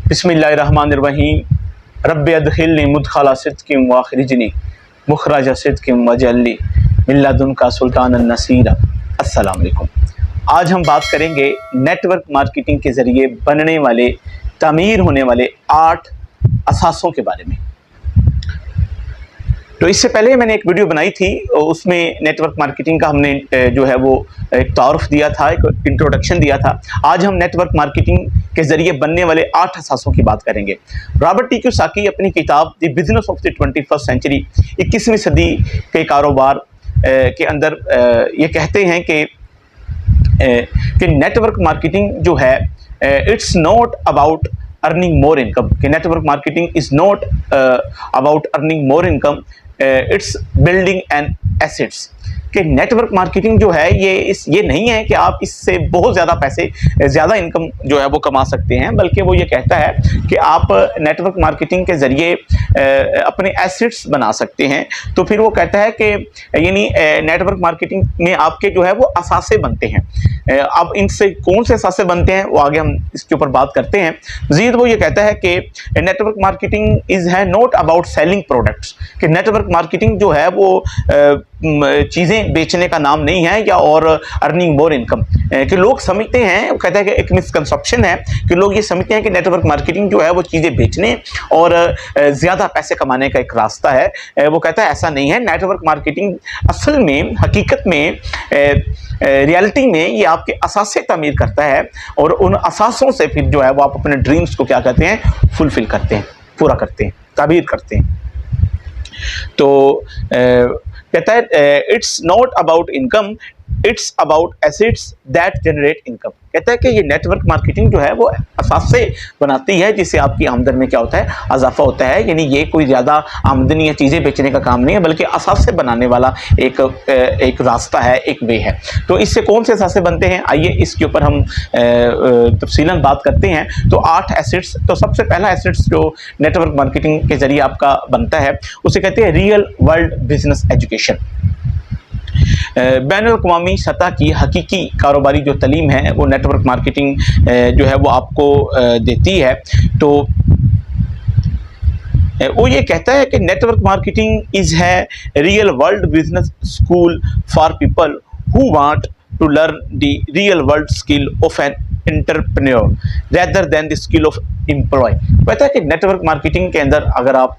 बिस्मिल्लाहिर्रहमानिर्रहीम रब्बि अदखिलनी मुदखला सिद्क़िन व अखरिजनी मुखरज सिद्क़िन वजअलनी मिन लदुनका सुल्तानन नसीरा। अस्सलाम वालेकुम। आज हम बात करेंगे नेटवर्क मार्केटिंग के ज़रिए बनने वाले, तामीर होने वाले 8 असासों के बारे में। तो इससे पहले मैंने एक वीडियो बनाई थी, उसमें नेटवर्क मार्केटिंग का हमने जो है वो एक तारुफ दिया था, एक इंट्रोडक्शन दिया था। आज हम नेटवर्क मार्केटिंग के ज़रिए बनने वाले 8 असासों की बात करेंगे। रॉबर्ट टी कियोसाकी अपनी किताब the business of the 21st century, 21वीं सदी के कारोबार के अंदर ये कहते हैं कि नेटवर्क मार्केटिंग जो है it's not about earning more income, कि network marketing is not about earning more income, it's building an assets. कि नेटवर्क मार्केटिंग जो है ये नहीं है कि आप इससे बहुत ज़्यादा पैसे, ज़्यादा इनकम जो है वो कमा सकते हैं, बल्कि वो ये कहता है कि आप नेटवर्क मार्केटिंग के ज़रिए अपने एसेट्स बना सकते हैं। तो फिर वो कहता है कि यानी नेटवर्क मार्केटिंग में आपके जो है वो असासे बनते हैं। अब इनसे कौन से असासे बनते हैं वो आगे हम इसके ऊपर बात करते हैं। मज़ीद वो ये कहता है कि नेटवर्क मार्केटिंग इज़ है नॉट अबाउट सेलिंग प्रोडक्ट्स, कि नेटवर्क मार्केटिंग जो है वो चीज़ें बेचने का नाम नहीं है या और अर्निंग मोर इनकम। कि लोग समझते हैं, वो कहता है कि एक मिसकंसेप्शन है कि लोग ये समझते हैं कि नेटवर्क मार्केटिंग जो है वो चीज़ें बेचने और ज़्यादा पैसे कमाने का एक रास्ता है। वो कहता है ऐसा नहीं है। नेटवर्क मार्केटिंग असल में, हकीकत में, रियलिटी में ये आपके असासे तामीर करता है और उन असासों से फिर जो है वो आप अपने ड्रीम्स को क्या कहते हैं, फुलफिल करते हैं, पूरा करते हैं, ताबीर करते हैं। तो कहता है it's not about income, it's about assets that generate income. कहता है कि ये नेटवर्क मार्केटिंग जो है वो असासे बनाती है जिससे आपकी आमदन में क्या होता है, इजाफा होता है। यानी ये कोई ज़्यादा आमदनी या चीज़ें बेचने का काम नहीं है, बल्कि असासे बनाने वाला एक रास्ता है, एक वे है। तो इससे कौन से असासे बनते हैं, आइए इसके ऊपर हम तफसीलन बात करते हैं। तो 8 एसेट्स। तो सबसे पहला एसेट्स जो नेटवर्क मार्केटिंग के ज़रिए आपका बनता है उसे कहते हैं रियल वर्ल्ड बिजनेस एजुकेशन। बैनुल-अक़वामी सतह की हकीकी कारोबारी जो तलीम है वो नेटवर्क मार्केटिंग जो है वो आपको देती है। तो वो ये कहता है कि नेटवर्क मार्केटिंग इज़ है real world business school for people who want to learn the real world skill of an entrepreneur rather than the skill of employ. कहता है कि नेटवर्क मार्केटिंग के अंदर अगर आप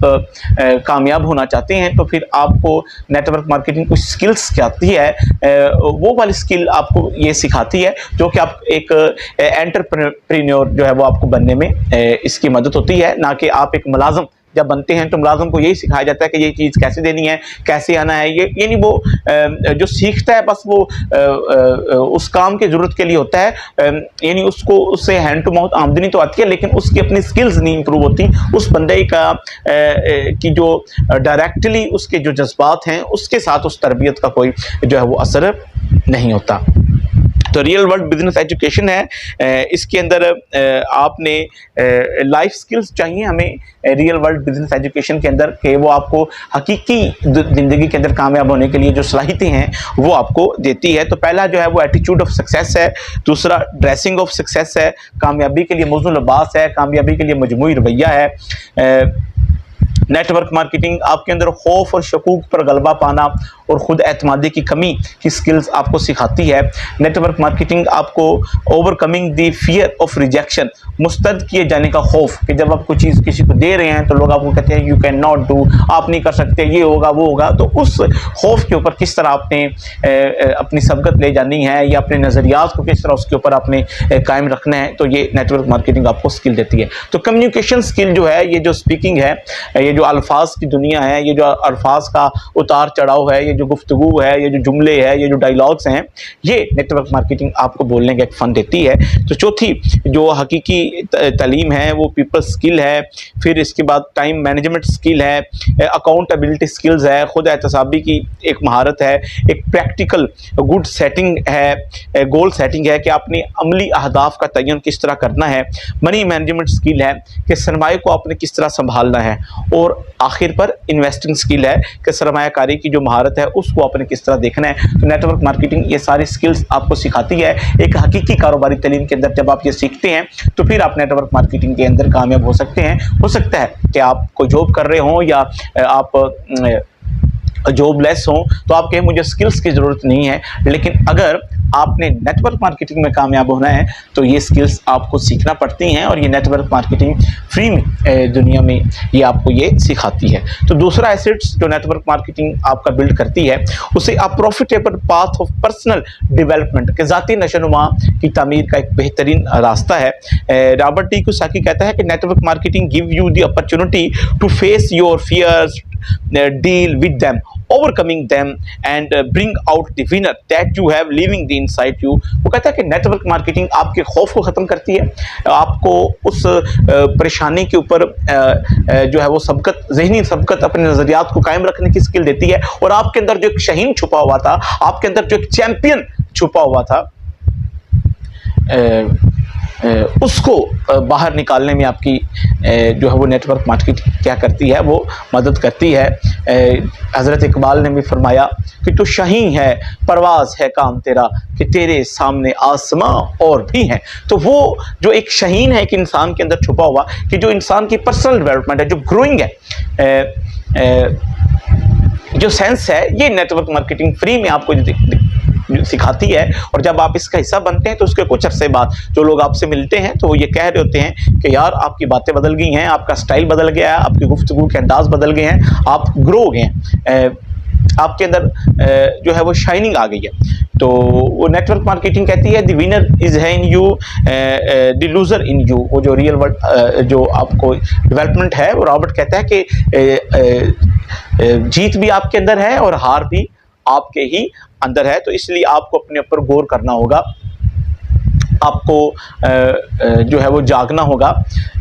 कामयाब होना चाहते हैं तो फिर आपको नेटवर्क मार्केटिंग कुछ स्किल्स सिखाती है, वो वाली स्किल आपको ये सिखाती है जो कि आप एक एंटरप्रेन्योर जो है वो आपको बनने में इसकी मदद होती है। ना कि आप एक मुलाज़म जब बनते हैं तो मुलाज़म को यही सिखाया जाता है कि ये चीज़ कैसे देनी है, कैसे आना है। ये यानी वो जो सीखता है बस वो उस काम की ज़रूरत के लिए होता है, यानी उससे हैंड टू माउथ आमदनी तो आती है लेकिन उसकी अपनी स्किल्स नहीं इंप्रूव होती। उस बंदे का की जो डायरेक्टली उसके जो जज्बात हैं उसके साथ उस तरबियत का कोई जो है वो असर नहीं होता। तो रियल वर्ल्ड बिजनेस एजुकेशन है, इसके अंदर आपने लाइफ स्किल्स चाहिए हमें रियल वर्ल्ड बिजनेस एजुकेशन के अंदर, कि वो आपको हकीकी ज़िंदगी के अंदर कामयाब होने के लिए जो सलाहियतें हैं वो आपको देती है। तो पहला जो है वो एटीट्यूड ऑफ सक्सेस है, दूसरा ड्रेसिंग ऑफ सक्सेस है, कामयाबी के लिए मौज़ून लिबास है, कामयाबी के लिए मजमूई रवैया है। नेटवर्क मार्केटिंग आपके अंदर खौफ और शकूक पर गलबा पाना और ख़ुद एतमादी की कमी की स्किल्स आपको सिखाती है। नेटवर्क मार्केटिंग आपको overcoming the fear of rejection, मुस्तरद किए जाने का खौफ, कि जब आप कोई चीज़ किसी को दे रहे हैं तो लोग आपको कहते हैं यू कैन नॉट डू, आप नहीं कर सकते, ये होगा वो होगा। तो उस खौफ के ऊपर किस तरह आपने अपनी सबकत ले जानी है या अपने नज़रियात को किस तरह उसके ऊपर आपने कायम रखना है, तो ये नेटवर्क मार्केटिंग आपको स्किल देती है। तो कम्युनिकेशन स्किल जो है, ये जो स्पीकिंग है, ये जो अल्फाज की दुनिया है, ये जो अल्फाज का उतार चढ़ाव है, ये जो गुफ्तगू है, ये जो जुमले है, ये जो डायलॉग्स हैं, ये नेटवर्क मार्केटिंग आपको बोलने का एक फ़न देती है। तो चौथी जो हकीकी तालीम है वो पीपल स्किल है, फिर इसके बाद टाइम मैनेजमेंट स्किल है, अकाउंटेबिलिटी स्किल्स है, खुद एहतसाबी की एक महारत है, एक प्रैक्टिकल गुड सेटिंग है, गोल सेटिंग है कि आपने अमली अहदाफ का तयन किस तरह करना है। मनी मैनेजमेंट स्किल है कि सरमाए को आपने किस तरह संभालना है, और और आखिर पर इन्वेस्टिंग स्किल है कि सरमायाकारी की जो महारत है उसको आपने किस तरह देखना है। तो नेटवर्क मार्केटिंग ये सारी स्किल्स आपको सिखाती है। एक हकीकी कारोबारी तालीम के अंदर जब आप ये सीखते हैं तो फिर आप नेटवर्क मार्केटिंग के अंदर कामयाब हो सकते हैं। हो सकता है कि आप कोई जॉब कर रहे हों या आप जॉबलेस हो तो आप कहें मुझे स्किल्स की ज़रूरत नहीं है, लेकिन अगर आपने नेटवर्क मार्केटिंग में कामयाब होना है तो ये स्किल्स आपको सीखना पड़ती हैं और ये नेटवर्क मार्केटिंग फ्री में दुनिया में ये आपको ये सिखाती है। तो दूसरा एसेट्स जो नेटवर्क मार्केटिंग आपका बिल्ड करती है उसे आप profitable path of personal development के ज़ाती नशोनुमा की तामीर का एक बेहतरीन रास्ता है। रॉबर्ट टी कियोसाकी कहता है कि network marketing give you the opportunity to face your fears, deal with them, overcoming them and bring out the winner that you have living the inside you। वो कहता है कि नेटवर्क मार्केटिंग आपके खौफ को ख़त्म करती है, आपको उस परेशानी के ऊपर जो है वो सबकत, जहनी सबकत, अपने नज़रियात को कायम रखने की स्किल देती है और आपके अंदर जो एक शहीन छुपा हुआ था, आपके अंदर जो एक चैम्पियन छुपा हुआ था, उसको बाहर निकालने में आपकी जो है वो नेटवर्क मार्केटिंग क्या करती है, वो मदद करती है। हज़रत इकबाल ने भी फरमाया कि तू शाहीन है, परवाज़ है काम तेरा, कि तेरे सामने आसमां और भी हैं। तो वो जो एक शाहीन है एक इंसान के अंदर छुपा हुआ, कि जो इंसान की पर्सनल डेवलपमेंट है, जो ग्रोइंग है, जो सेंस है, ये नेटवर्क मार्केटिंग फ्री में आपको सिखाती है। और जब आप इसका हिस्सा बनते हैं तो उसके कुछ अरसे बाद जो लोग आपसे मिलते हैं तो वो ये कह रहे होते हैं कि यार आपकी बातें बदल गई हैं, आपका स्टाइल बदल गया है, आपकी गुफ्तगू के अंदाज बदल गए हैं, आप ग्रो हो गए हैं, आपके अंदर जो है वो शाइनिंग आ गई है। तो वो नेटवर्क मार्केटिंग कहती है द विनर इज है in you, the loser in you. वो जो रियल वर्ल्ड जो आपको डेवलपमेंट है, वो रॉबर्ट कहता है कि जीत भी आपके अंदर है और हार भी आपके ही अंदर है। तो इसलिए आपको अपने ऊपर गौर करना होगा, आपको जो है वो जागना होगा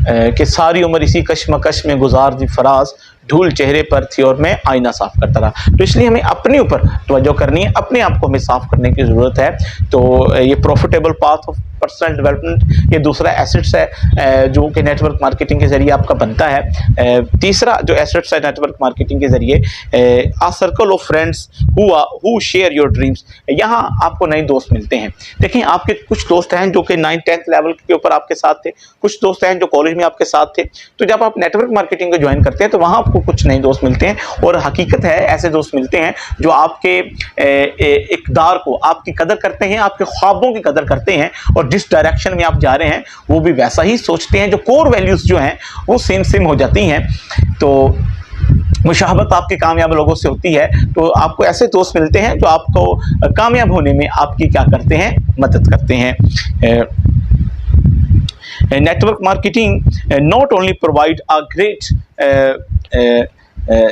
कि सारी उम्र इसी कश्मकश में गुजार दी फराज, धूल चेहरे पर थी और मैं आईना साफ करता रहा। तो इसलिए हमें अपने ऊपर तवज्जो करनी है, अपने आप को हमें साफ करने की ज़रूरत है। तो ये profitable path of personal development ये दूसरा एसेट्स है जो कि नेटवर्क मार्केटिंग के ज़रिए आपका बनता है। तीसरा जो एसेट्स है नेटवर्क मार्केटिंग के ज़रिए, a circle of friends who share your dreams. यहाँ आपको नए दोस्त मिलते हैं। देखिए आपके कुछ दोस्त हैं जो कि 9th-10th लेवल के ऊपर आपके साथ थे, कुछ दोस्त हैं जो कॉलेज में आपके साथ थे। तो जब आप नेटवर्क मार्केटिंग को ज्वाइन करते हैं तो वहाँ आपको कुछ नए दोस्त मिलते हैं और हकीकत है ऐसे दोस्त मिलते हैं जो आपके इक़दार को, आपकी कदर करते हैं, आपके ख्वाबों की कदर करते हैं और जिस डायरेक्शन में आप जा रहे हैं वो भी वैसा ही सोचते हैं। जो कोर वैल्यूज़ जो हैं वो सेम हो जाती हैं। तो मुशाहबत आपके कामयाब लोगों से होती है। तो आपको ऐसे दोस्त मिलते हैं जो आपको कामयाब होने में आपकी क्या करते हैं, मदद करते हैं। Network marketing not only provide a great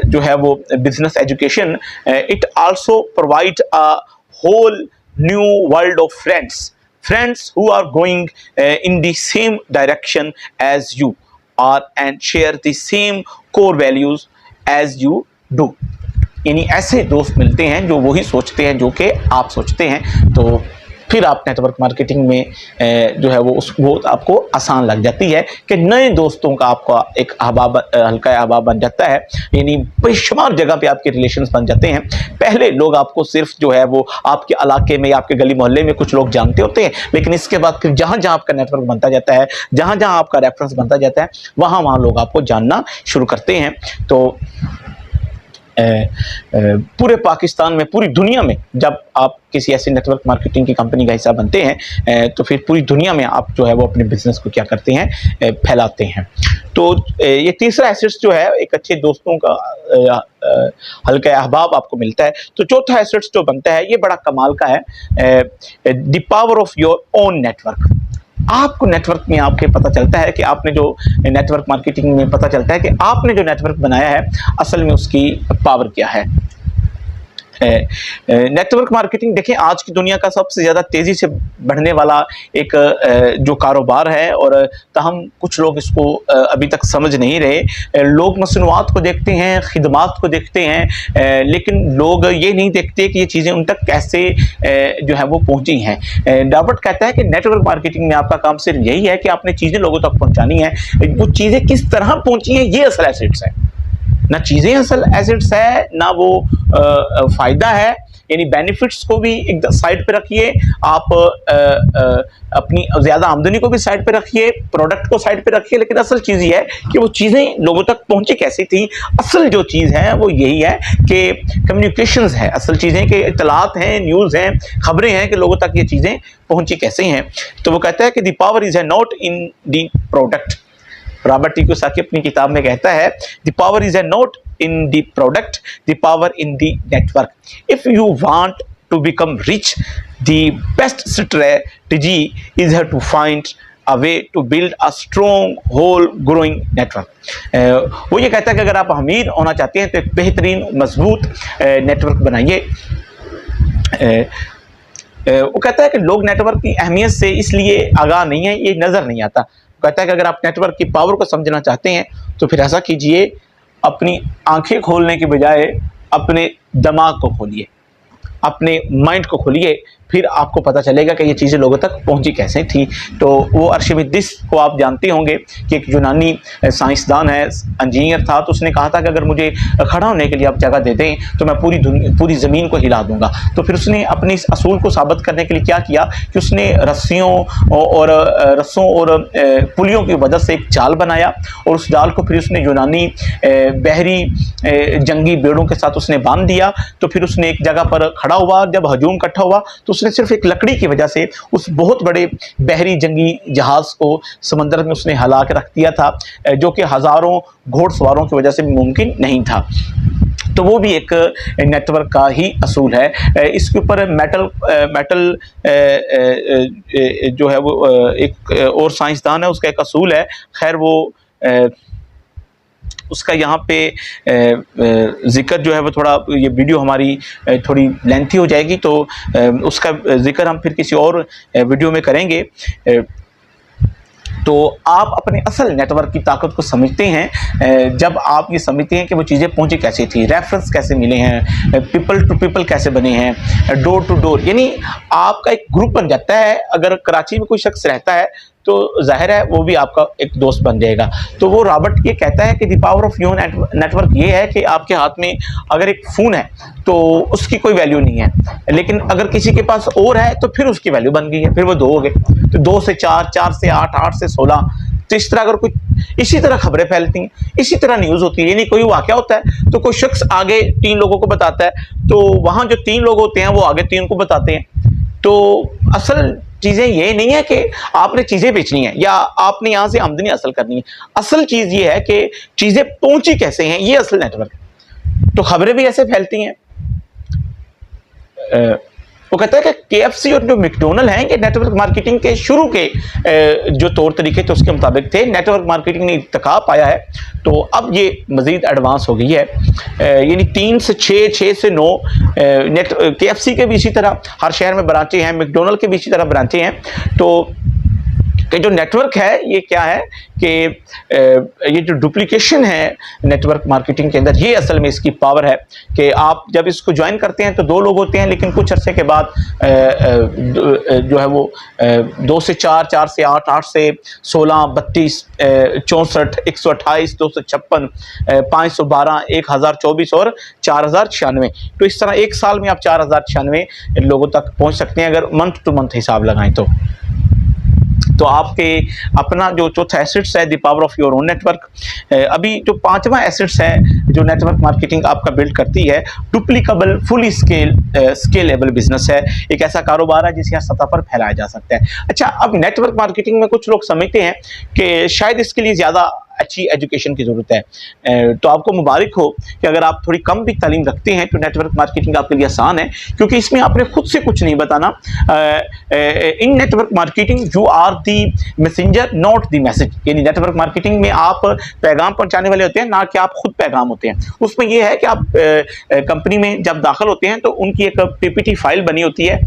जो है वो business education, it also provide a whole new world of friends who are going in the same direction as you are and share the same core values as you do। यानी ऐसे दोस्त मिलते हैं जो वही सोचते हैं जो कि आप सोचते हैं। तो फिर आप नेटवर्क मार्केटिंग में जो है वो आपको आसान लग जाती है कि नए दोस्तों का आपका एक अहबाब, हल्का अहबाब बन जाता है। यानी बेशुमार जगह पे आपके रिलेशंस बन जाते हैं। पहले लोग आपको सिर्फ जो है वो आपके इलाके में या आपके गली मोहल्ले में कुछ लोग जानते होते हैं, लेकिन इसके बाद फिर जहाँ जहाँ आपका नेटवर्क बनता जाता है, जहाँ जहाँ आपका रेफरेंस बनता जाता है, वहाँ लोग आपको जानना शुरू करते हैं। तो पूरे पाकिस्तान में, पूरी दुनिया में जब आप किसी ऐसी नेटवर्क मार्केटिंग की कंपनी का हिस्सा बनते हैं तो फिर पूरी दुनिया में आप जो है वो अपने बिजनेस को क्या करते हैं, फैलाते हैं। तो ये तीसरा एसेट्स जो है एक अच्छे दोस्तों का हल्का अहबाब आपको मिलता है। तो चौथा एसेट्स जो बनता है ये बड़ा कमाल का है, the power of your own network. आपको नेटवर्क में आपके पता चलता है कि आपने जो नेटवर्क मार्केटिंग में पता चलता है कि आपने जो नेटवर्क बनाया है असल में उसकी पावर क्या है। नेटवर्क मार्केटिंग देखें आज की दुनिया का सबसे ज़्यादा तेज़ी से बढ़ने वाला एक जो कारोबार है और ताहम कुछ लोग इसको अभी तक समझ नहीं रहे। लोग मसनूआत को देखते हैं, खिदमात को देखते हैं, लेकिन लोग ये नहीं देखते कि ये चीज़ें उन तक कैसे जो है वो पहुँची हैं। रॉबर्ट कहता है कि नेटवर्क मार्केटिंग में आपका काम सिर्फ यही है कि आपने चीज़ें लोगों तक पहुँचानी है, वो चीज़ें किस तरह पहुँची हैं ये असल एसेट्स है। ना चीज़ें असल एसेट्स है, ना वो फ़ायदा है, यानी बेनिफिट्स को भी एक साइड पे रखिए, आप अपनी ज़्यादा आमदनी को भी साइड पे रखिए, प्रोडक्ट को साइड पे रखिए, लेकिन असल चीज़ ये है कि वो चीज़ें लोगों तक पहुंची कैसी थी। असल जो चीज़ है वो यही है कि कम्युनिकेशंस है, असल चीज़ें कि इत्तलात हैं, न्यूज़ हैं, खबरें हैं कि लोगों तक ये चीज़ें पहुंची कैसे हैं। तो वो कहता है कि the power is not in the product. Robert T Kiyosaki अपनी किताब में कहता है the power is not in the product, the power in the network. If you want to become rich, the best strategy is to find a way to build a strong whole growing network. वो ये कहता है कि अगर आप अमीर होना चाहते हैं तो एक बेहतरीन मजबूत नेटवर्क बनाइए। वो कहता है कि लोग नेटवर्क की अहमियत से इसलिए आगाह नहीं है, ये नज़र नहीं आता। कहता है कि अगर आप नेटवर्क की पावर को समझना चाहते हैं तो फिर ऐसा कीजिए, अपनी आंखें खोलने के बजाय अपने दिमाग को खोलिए, अपने माइंड को खोलिए, फिर आपको पता चलेगा कि ये चीज़ें लोगों तक पहुंची कैसे थी। तो वो आर्चिमिदेस को आप जानते होंगे कि एक यूनानी साइंसदान है, इंजीनियर था, तो उसने कहा था कि अगर मुझे खड़ा होने के लिए आप जगह दे दें तो मैं पूरी ज़मीन को हिला दूंगा। तो फिर उसने अपने इस असूल को साबित करने के लिए क्या किया कि उसने रस्सों और पुलियों की मदद से एक जाल बनाया, और उस जाल को फिर उसने यूनानी बहरी जंगी बेड़ों के साथ उसने बांध दिया। तो फिर उसने एक जगह पर खड़ा हुआ, जब हजूम इकट्ठा हुआ तो उसने सिर्फ एक लकड़ी की वजह से उस बहुत बड़े बहरी जंगी जहाज को समंदर में उसने हिला के रख दिया था, जो कि हज़ारों घोड़सवारों की वजह से मुमकिन नहीं था। तो वो भी एक नेटवर्क का ही असूल है। इसके ऊपर मेटल जो है वो एक और साइंसदान है, उसका एक असूल है। खैर वो उसका यहाँ पे ज़िक्र जो है वो थोड़ा, ये वीडियो हमारी थोड़ी लेंथी हो जाएगी, तो उसका ज़िक्र हम फिर किसी और वीडियो में करेंगे। तो आप अपने असल नेटवर्क की ताकत को समझते हैं जब आप ये समझते हैं कि वो चीज़ें पहुंची कैसे थी, रेफरेंस कैसे मिले हैं, पीपल टू पीपल कैसे बने हैं, डोर टू डोर, यानी आपका एक ग्रुप बन जाता है। अगर कराची में कोई शख्स रहता है तो जाहिर है वो भी आपका एक दोस्त बन जाएगा। तो वो रॉबर्ट ये कहता है कि the power of your network ये है कि आपके हाथ में अगर एक फ़ोन है तो उसकी कोई वैल्यू नहीं है, लेकिन अगर किसी के पास और है तो फिर उसकी वैल्यू बन गई है, फिर वो 2 हो गए, तो 2 से 4, 4 से 8, 8 से 16। तो इस तरह अगर कोई, इसी तरह खबरें फैलती हैं, इसी तरह न्यूज़ होती है, यानी कोई वाक़या होता है तो कोई शख्स आगे 3 लोगों को बताता है, तो वहाँ जो 3 लोग होते हैं वो आगे 3 को बताते हैं। तो असल चीज़ें ये नहीं है कि आपने चीज़ें बेचनी है या आपने यहाँ से आमदनी हासिल करनी है। असल चीज़ ये है कि चीज़ें पहुंची कैसे हैं, ये असल नेटवर्क है। तो खबरें भी ऐसे फैलती हैं। वो कहता है कि KFC और जो मैकडॉनल्ड हैं ये नेटवर्क मार्केटिंग के शुरू के जो तौर तरीके थे उसके मुताबिक थे। नेटवर्क मार्केटिंग ने इर्तिका पाया है, तो अब ये मज़ीद एडवांस हो गई है, यानी 3 से 6, 6 से 9 KFC के भी इसी तरह हर शहर में ब्रांचें हैं, मैकडॉनल्ड के भी इसी तरह ब्रांचें हैं। तो कि जो नेटवर्क है ये क्या है कि ये जो डुप्लीकेशन है नेटवर्क मार्केटिंग के अंदर, ये असल में इसकी पावर है कि आप जब इसको ज्वाइन करते हैं तो 2 लोग होते हैं, लेकिन कुछ अरसे के बाद जो है वो 2 से 4, 4 से 8, 8 से 16, 32, 64, 128, 256, 512, 1024 और 4096। तो इस तरह एक साल में आप 4096 लोगों तक पहुंच सकते हैं अगर मंथ टू मंथ हिसाब लगाएं तो आपके अपना जो चौथा एसेट्स है the power of your own network. अभी जो 5वां एसेट्स है जो नेटवर्क मार्केटिंग आपका बिल्ड करती है, डुप्लीकेबल फुली स्केलेबल बिजनेस है। एक ऐसा कारोबार है जिसे सतह पर फैलाया जा सकता है। अच्छा, अब नेटवर्क मार्केटिंग में कुछ लोग समझते हैं कि शायद इसके लिए ज़्यादा अच्छी एजुकेशन की ज़रूरत है, तो आपको मुबारक हो कि अगर आप थोड़ी कम भी तालीम रखते हैं तो नेटवर्क मार्केटिंग आपके लिए आसान है, क्योंकि इसमें आपने खुद से कुछ नहीं बताना। In network marketing you are the messenger not the message, यानी नेटवर्क मार्केटिंग में आप पैगाम पहुंचाने वाले होते हैं, ना कि आप खुद पैगाम होते हैं। उसमें यह है कि आप कंपनी में जब दाखिल होते हैं तो उनकी एक PPT फाइल बनी होती है,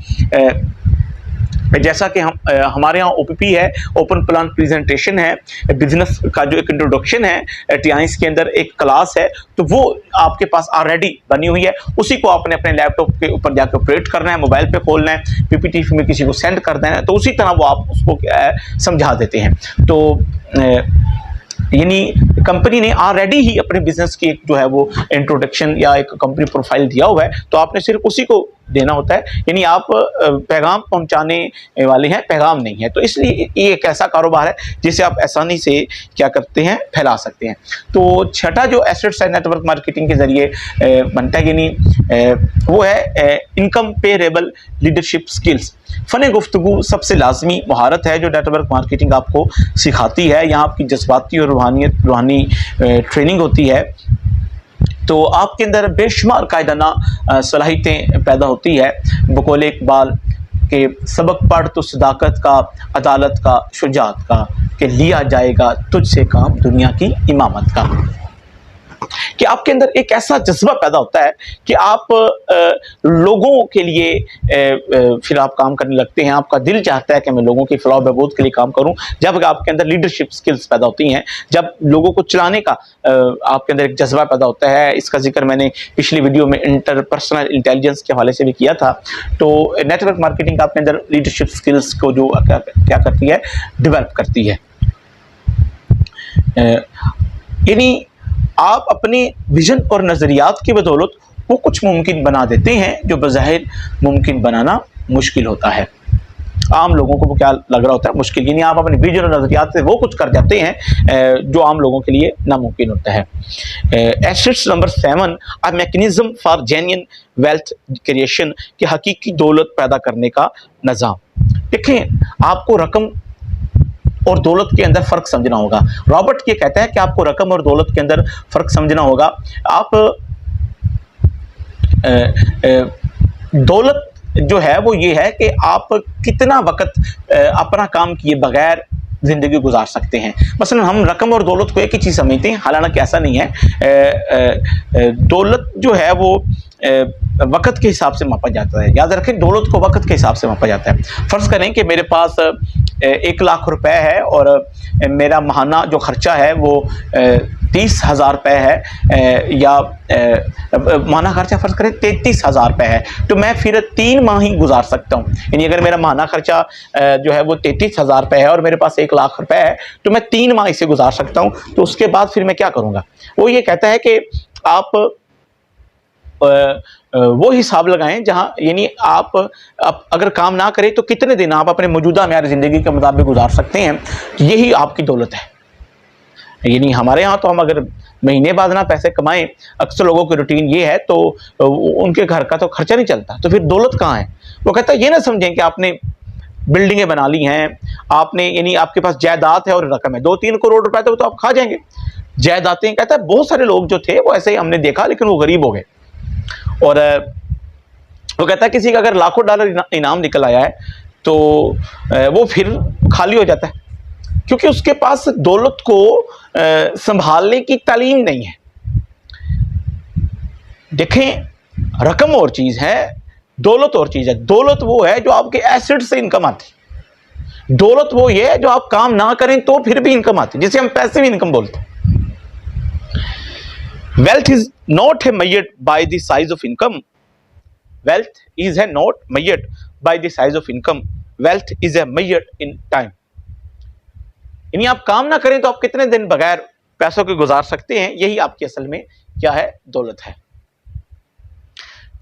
जैसा कि हमारे यहाँ OPP है, ओपन प्लान प्रेजेंटेशन है, बिजनेस का जो एक इंट्रोडक्शन है, TIMES के अंदर एक क्लास है, तो वो आपके पास ऑलरेडी बनी हुई है। उसी को आपने अपने लैपटॉप के ऊपर जाकर ऑपरेट करना है, मोबाइल पे खोलना है, PPT में किसी को सेंड कर देना है, तो उसी तरह वो आप उसको समझा देते हैं। तो यानी कंपनी ने ऑलरेडी ही अपने बिजनेस की एक जो है वो इंट्रोडक्शन या एक कंपनी प्रोफाइल दिया हुआ है, तो आपने सिर्फ उसी को देना होता है, यानी आप पैगाम पहुंचाने वाले हैं, पैगाम नहीं है। तो इसलिए ये एक ऐसा कारोबार है जिसे आप आसानी से क्या करते हैं, फैला सकते हैं। तो छठा जो एसेट्स है नेटवर्क मार्केटिंग के जरिए बनता है, यानी वो है इनकम पेरेबल लीडरशिप स्किल्स। फ़न गुफ्तगू सबसे लाजमी महारत है जो नेटवर्क मार्केटिंग आपको सिखाती है। यहाँ आपकी जज्बाती और रूहानी ट्रेनिंग होती है, तो आपके अंदर बेशुमार कायदाना सलाहियतें पैदा होती है। बकौल इकबाल के सबक पढ़ तो सदाकत का, अदालत का, शुजात का, कि लिया जाएगा तुझसे काम दुनिया की इमामत का। कि आपके अंदर एक ऐसा जज्बा पैदा होता है कि आप लोगों के लिए फिर आप काम करने लगते हैं। आपका दिल चाहता है कि मैं लोगों की फलाह बहबूद के लिए काम करूं। जब आपके अंदर लीडरशिप स्किल्स पैदा होती हैं, जब लोगों को चलाने का आपके अंदर एक जज्बा पैदा होता है। इसका जिक्र मैंने पिछली वीडियो में इंटरपर्सनल इंटेलिजेंस के हवाले से भी किया था। तो नेटवर्क मार्केटिंग आपके अंदर लीडरशिप स्किल्स को जो क्या करती है, डेवलप करती है। यानी आप अपने विजन और नज़रियात की बदौलत वो कुछ मुमकिन बना देते हैं जो बज़ाहिर मुमकिन बनाना मुश्किल होता है। आम लोगों को वो क्या लग रहा होता है, मुश्किल, यानी आप अपने विजन और नज़रियात से वो कुछ कर जाते हैं जो आम लोगों के लिए नामुमकिन होता है। Assets number 7, a mechanism for genuine wealth creation, कि हकीकी दौलत पैदा करने का निज़ाम। देखें, आपको रकम और दौलत के अंदर फ़र्क समझना होगा। रॉबर्ट ये कहता है कि आपको रकम और दौलत के अंदर फ़र्क समझना होगा। आप दौलत जो है वो ये है कि आप कितना वक्त अपना काम किए बगैर ज़िंदगी गुजार सकते हैं। मसलन हम रकम और दौलत को एक ही चीज़ समझते हैं, हालांकि ऐसा नहीं है। दौलत जो है वो वक़्त के हिसाब से मापा जाता है। याद रखें, दौलत को वक़्त के हिसाब से मापा जाता है। फ़र्ज़ करें कि मेरे पास 1 लाख रुपए है और मेरा माहाना जो ख़र्चा है वो 30,000 रुपये है, या माहाना खर्चा फ़र्ज़ करें 33,000 रुपये है, तो मैं फिर 3 माह ही गुजार सकता हूँ। यानी अगर मेरा माहाना खर्चा जो है वो 33,000 रुपये है और मेरे पास 1 लाख रुपए है, तो मैं 3 माह इसे गुजार सकता हूँ। तो उसके बाद फिर मैं क्या करूँगा? वो ये कहता है कि आप वो हिसाब लगाएं जहां, यानी आप अगर काम ना करें तो कितने दिन आप अपने मौजूदा मेयार ज़िंदगी के मुताबिक गुजार सकते हैं। यही आपकी दौलत है। यानी हमारे यहाँ तो हम अगर महीने बाद ना पैसे कमाएं, अक्सर लोगों की रूटीन ये है, तो उनके घर का तो खर्चा नहीं चलता, तो फिर दौलत कहाँ है? वो कहता है ये ना समझें कि आपने बिल्डिंगें बना ली हैं, आपने, यानी आपके पास जायदाद है और रकम है 2-3 करोड़ रुपए, तो आप खा जाएंगे। जायदादें, कहता है बहुत सारे लोग जो थे वो ऐसे ही हमने देखा, लेकिन वो गरीब हो गए। और वो कहता है किसी का अगर लाखों डॉलर इनाम निकल आया है तो वो फिर खाली हो जाता है, क्योंकि उसके पास दौलत को संभालने की तालीम नहीं है। देखें, रकम और चीज़ है, दौलत और चीज़ है। दौलत वो है जो आपके एसेट से इनकम आती। दौलत वो ये है जो आप काम ना करें तो फिर भी इनकम आती, जिसे हम पैसिव इनकम बोलते हैं। Wealth is not measured by the size of income. Wealth is not measured by the size of income. Wealth is measured in time. यानी आप काम ना करें तो आप कितने दिन बगैर पैसों के गुजार सकते हैं, यही आपकी असल में क्या है, दौलत है।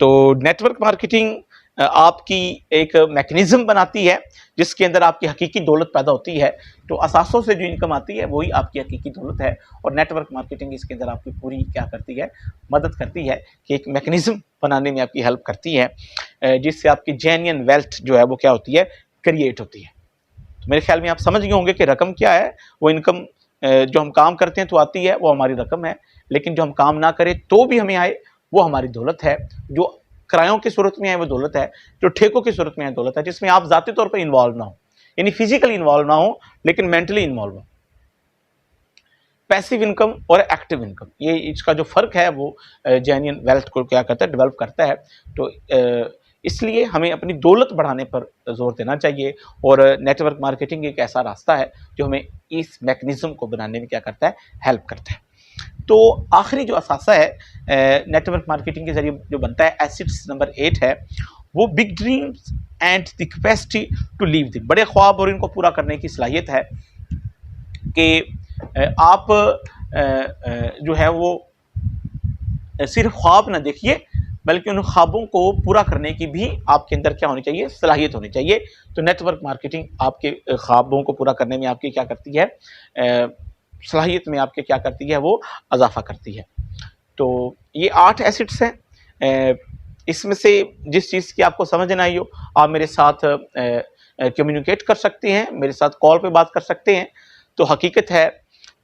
तो नेटवर्क मार्केटिंग आपकी एक मैकेनिज्म बनाती है जिसके अंदर आपकी हकीकी दौलत पैदा होती है। तो असासों से जो इनकम आती है वही आपकी हकीकी दौलत है, और नेटवर्क मार्केटिंग इसके अंदर आपकी पूरी क्या करती है, मदद करती है कि एक मैकेनिज्म बनाने में आपकी हेल्प करती है, जिससे आपकी जेन्युइन वेल्थ जो है वो क्या होती है, क्रिएट होती है। तो मेरे ख्याल में आप समझ गए होंगे कि रकम क्या है। वो इनकम जो हम काम करते हैं तो आती है, वो हमारी रकम है, लेकिन जो हम काम ना करें तो भी हमें आए वो हमारी दौलत है। जो किरायों की सूरत में आए वो दौलत है, जो ठेकों की सूरत में आए दौलत है, जिसमें आप ज़ाती तौर पर इन्वॉल्व ना हो, यानी फिजिकली इन्वॉल्व ना हो लेकिन मेंटली इन्वॉल्व हो। पैसिव इनकम और एक्टिव इनकम, ये इसका जो फ़र्क है वो जेन्युइन वेल्थ को क्या करता है, डेवलप करता है। तो इसलिए हमें अपनी दौलत बढ़ाने पर जोर देना चाहिए, और नेटवर्क मार्केटिंग एक ऐसा रास्ता है जो हमें इस मैकेनिज्म को बनाने में क्या करता है, हेल्प करता है। तो आखिरी जो असासा है नेटवर्क मार्केटिंग के जरिए जो बनता है, एसेट्स नंबर 8 है, वो big dreams and the capacity to live them. बड़े ख्वाब और इनको पूरा करने की सलाहियत है कि आप जो है वो सिर्फ ख्वाब ना देखिए, बल्कि उन ख्वाबों को पूरा करने की भी आपके अंदर क्या होनी चाहिए, सलाहियत होनी चाहिए। तो नेटवर्क मार्केटिंग आपके ख्वाबों को पूरा करने में आपकी क्या करती है, सलाहियत में आपके क्या करती है, वो इजाफा करती है। तो ये 8 एसेट्स हैं। इसमें से जिस चीज़ की आपको समझ ना आई हो, आप मेरे साथ कम्युनिकेट कर सकते हैं, मेरे साथ कॉल पे बात कर सकते हैं। तो हकीकत है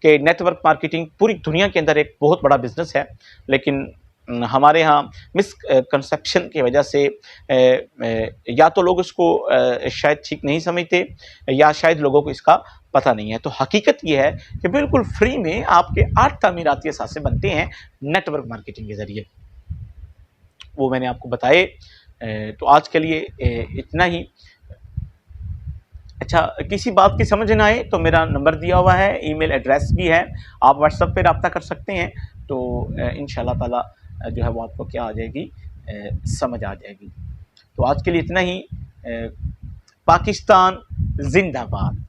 कि नेटवर्क मार्केटिंग पूरी दुनिया के अंदर एक बहुत बड़ा बिजनेस है, लेकिन हमारे यहाँ मिसकंसेप्शन की वजह से या तो लोग इसको शायद ठीक नहीं समझते, या शायद लोगों को इसका पता नहीं है। तो हकीकत ये है कि बिल्कुल फ्री में आपके 8 तामीराती असासे बनते हैं नेटवर्क मार्केटिंग के ज़रिए, वो मैंने आपको बताए। तो आज के लिए इतना ही। अच्छा, किसी बात की समझ ना आए तो मेरा नंबर दिया हुआ है, ईमेल एड्रेस भी है, आप व्हाट्सएप पे रब्ता कर सकते हैं। तो इंशाल्लाह ताला जो है वो आपको क्या आ जाएगी, समझ आ जाएगी। तो आज के लिए इतना ही। पाकिस्तान जिंदाबाद।